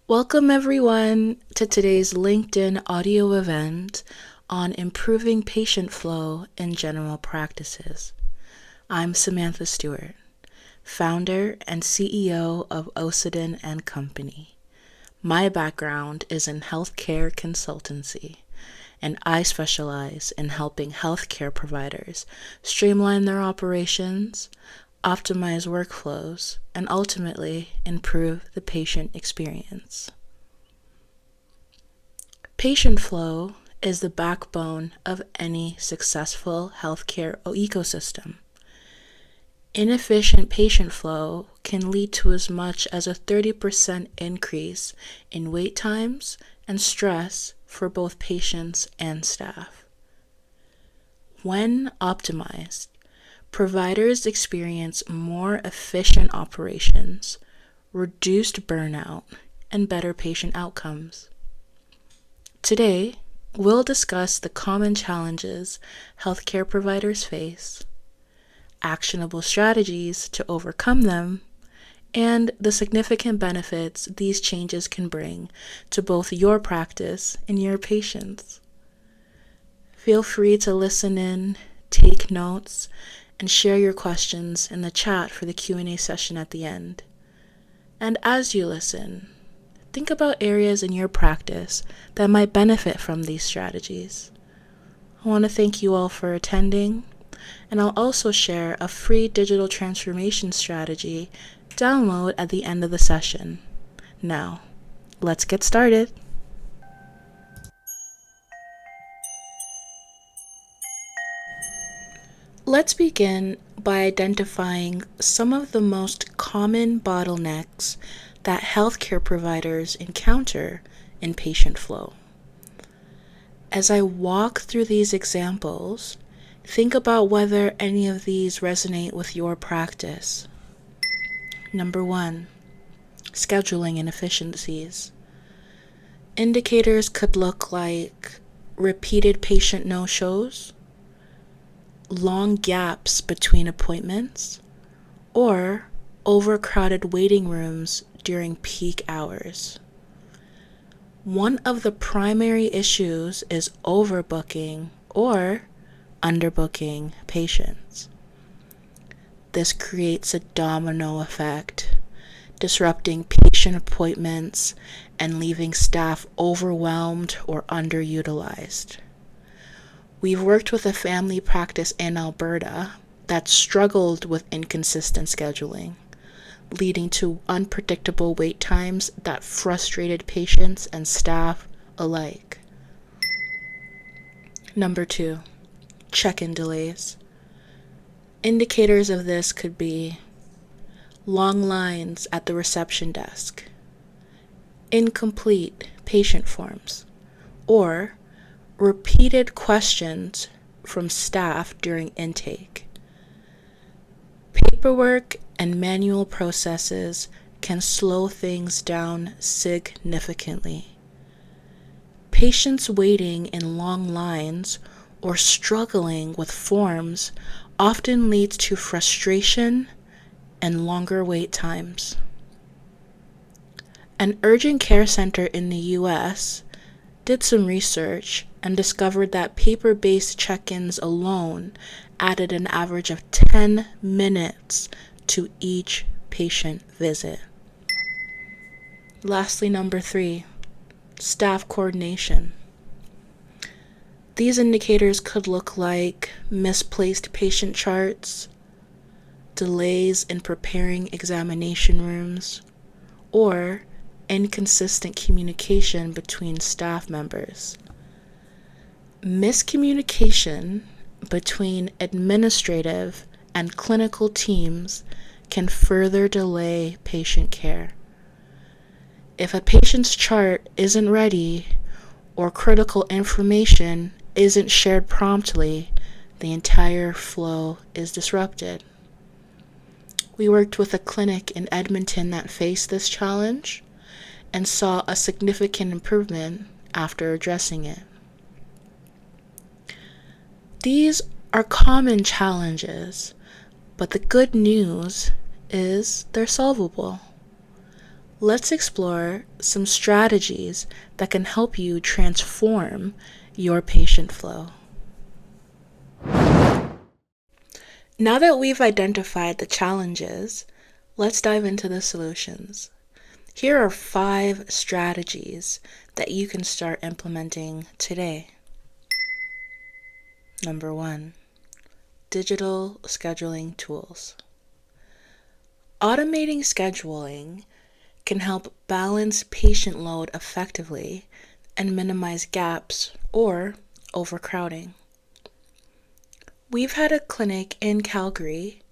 Welcome, everyone, to today's LinkedIn audio event on improving patient flow in general practices. I'm Samantha Stewart, founder and CEO of Occiden Company. My background is in healthcare consultancy, and I specialize in helping healthcare providers streamline their operations, optimize workflows, and ultimately improve the patient experience. Patient flow is the backbone of any successful healthcare ecosystem. Inefficient patient flow can lead to as much as a 30% increase in wait times and stress for both patients and staff. When optimized, providers experience more efficient operations, reduced burnout, and better patient outcomes. Today, we'll discuss the common challenges healthcare providers face, actionable strategies to overcome them, and the significant benefits these changes can bring to both your practice and your patients. Feel free to listen in, take notes, and share your questions in the chat for the Q&A session at the end. And as you listen, think about areas in your practice that might benefit from these strategies. I want to thank you all for attending, and I'll also share a free digital transformation strategy download at the end of the session. Now, let's get started. Let's begin by identifying some of the most common bottlenecks that healthcare providers encounter in patient flow. As I walk through these examples, think about whether any of these resonate with your practice. Number 1, scheduling inefficiencies. Indicators could look like repeated patient no-shows, long gaps between appointments, or overcrowded waiting rooms during peak hours. One of the primary issues is overbooking or underbooking patients. This creates a domino effect, disrupting patient appointments and leaving staff overwhelmed or underutilized. We've worked with a family practice in Alberta that struggled with inconsistent scheduling, leading to unpredictable wait times that frustrated patients and staff alike. Number 2, check-in delays. Indicators of this could be long lines at the reception desk, incomplete patient forms, or repeated questions from staff during intake. Paperwork and manual processes can slow things down significantly. Patients waiting in long lines or struggling with forms often leads to frustration and longer wait times. An urgent care center in the US did some research and discovered that paper-based check-ins alone added an average of 10 minutes to each patient visit. Lastly, number 3, staff coordination. These indicators could look like misplaced patient charts, delays in preparing examination rooms, or inconsistent communication between staff members. Miscommunication between administrative and clinical teams can further delay patient care. If a patient's chart isn't ready or critical information isn't shared promptly, the entire flow is disrupted. We worked with a clinic in Edmonton that faced this challenge and saw a significant improvement after addressing it. These are common challenges, but the good news is they're solvable. let's explore some strategies that can help you transform your patient flow. Now that we've identified the challenges, let's dive into the solutions. Here are 5 strategies that you can start implementing today. Number 1, digital scheduling tools. Automating scheduling can help balance patient load effectively and minimize gaps or overcrowding. We've had a clinic in Calgary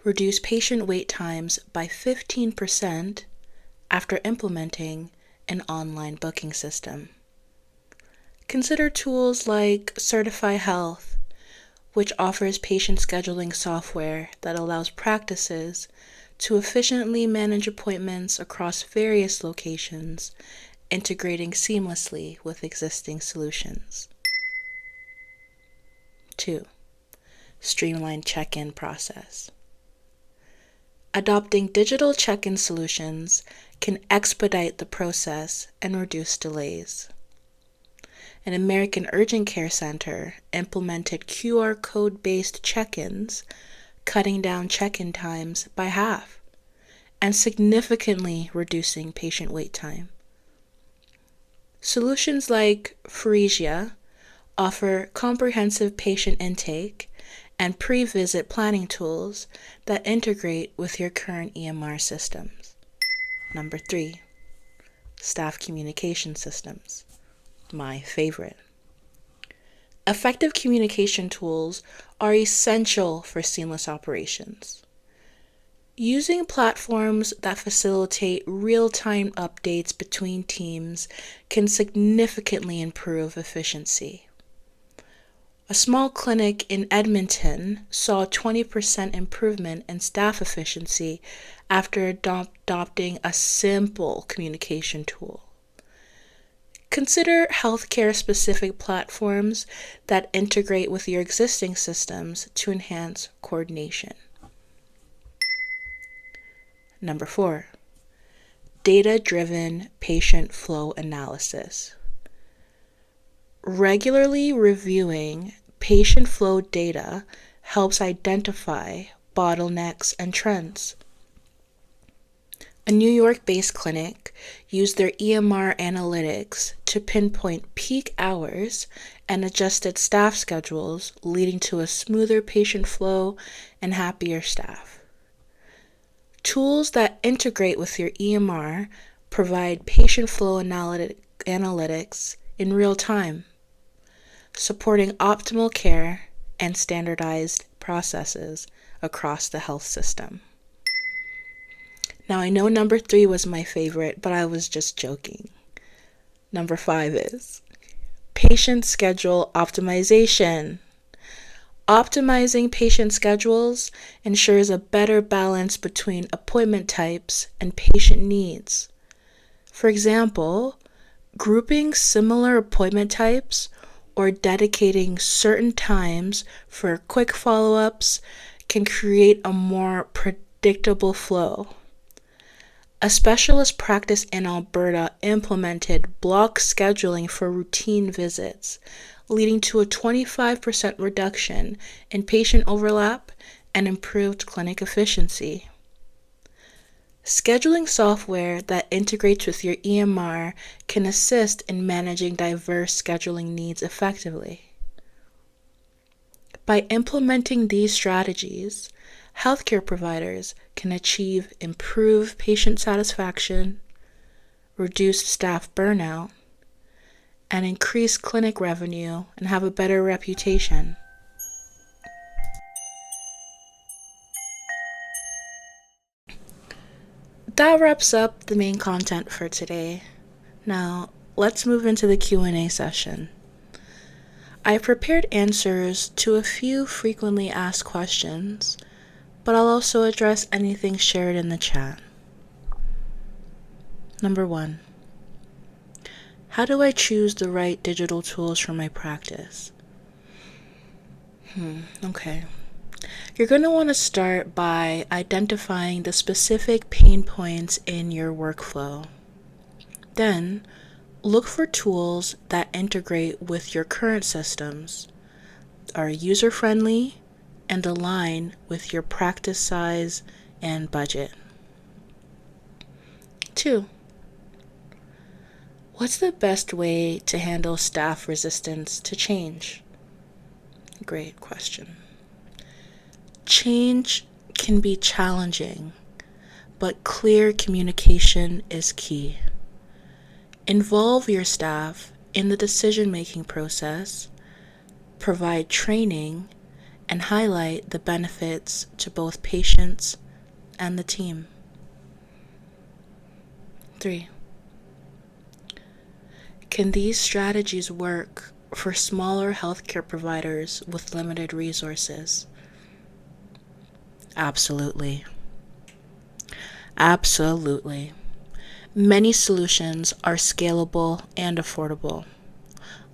reduce patient wait times by 15% after implementing an online booking system. Consider tools like Certify Health, which offers patient scheduling software that allows practices to efficiently manage appointments across various locations, integrating seamlessly with existing solutions. 2, streamlined check-in process. Adopting digital check-in solutions can expedite the process and reduce delays. An American urgent care center implemented QR code-based check-ins, cutting down check-in times by half and significantly reducing patient wait time. Solutions like Phreesia offer comprehensive patient intake and pre-visit planning tools that integrate with your current EMR systems. Number 3, staff communication systems. My favorite. Effective communication tools are essential for seamless operations. Using platforms that facilitate real-time updates between teams can significantly improve efficiency. A small clinic in Edmonton saw a 20% improvement in staff efficiency after adopting a simple communication tool. Consider healthcare-specific platforms that integrate with your existing systems to enhance coordination. Number 4, data-driven patient flow analysis. Regularly reviewing patient flow data helps identify bottlenecks and trends. A New York-based clinic used their EMR analytics to pinpoint peak hours and adjusted staff schedules, leading to a smoother patient flow and happier staff. Tools that integrate with your EMR provide patient flow analytics in real time, supporting optimal care and standardized processes across the health system. Now, I know number 3 was my favorite, but I was just joking. Number 5 is patient schedule optimization. Optimizing patient schedules ensures a better balance between appointment types and patient needs. For example, grouping similar appointment types or dedicating certain times for quick follow-ups can create a more predictable flow. A specialist practice in Alberta implemented block scheduling for routine visits, leading to a 25% reduction in patient overlap and improved clinic efficiency. Scheduling software that integrates with your EMR can assist in managing diverse scheduling needs effectively. By implementing these strategies, healthcare providers can achieve improved patient satisfaction, reduced staff burnout, and increase clinic revenue and have a better reputation. That wraps up the main content for today. Now, let's move into the Q&A session. I prepared answers to a few frequently asked questions, but I'll also address anything shared in the chat. Number 1. How do I choose the right digital tools for my practice? Okay. You're going to want to start by identifying the specific pain points in your workflow. Then, look for tools that integrate with your current systems, are user-friendly, and align with your practice size and budget. 2. What's the best way to handle staff resistance to change? Great question. Change can be challenging, but clear communication is key. Involve your staff in the decision-making process, provide training, and highlight the benefits to both patients and the team. 3. Can these strategies work for smaller healthcare providers with limited resources? Absolutely. Absolutely. Many solutions are scalable and affordable,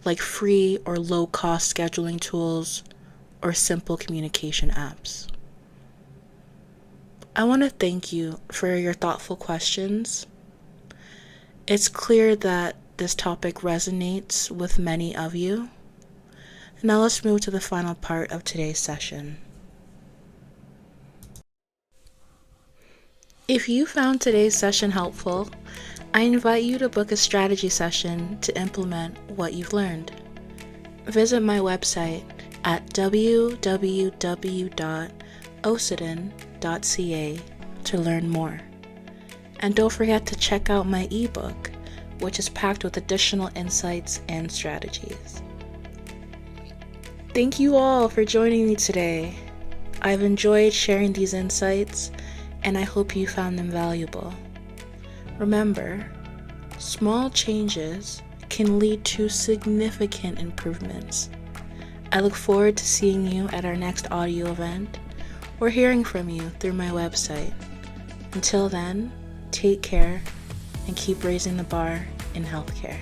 like free or low-cost scheduling tools or simple communication apps. I want to thank you for your thoughtful questions. It's clear that this topic resonates with many of you. Now let's move to the final part of today's session. If you found today's session helpful, I invite you to book a strategy session to implement what you've learned. Visit my website at www.occiden.ca to learn more. And don't forget to check out my ebook, which is packed with additional insights and strategies. Thank you all for joining me today. I've enjoyed sharing these insights, and I hope you found them valuable. Remember, small changes can lead to significant improvements. I look forward to seeing you at our next audio event or hearing from you through my website. Until then, take care and keep raising the bar in healthcare.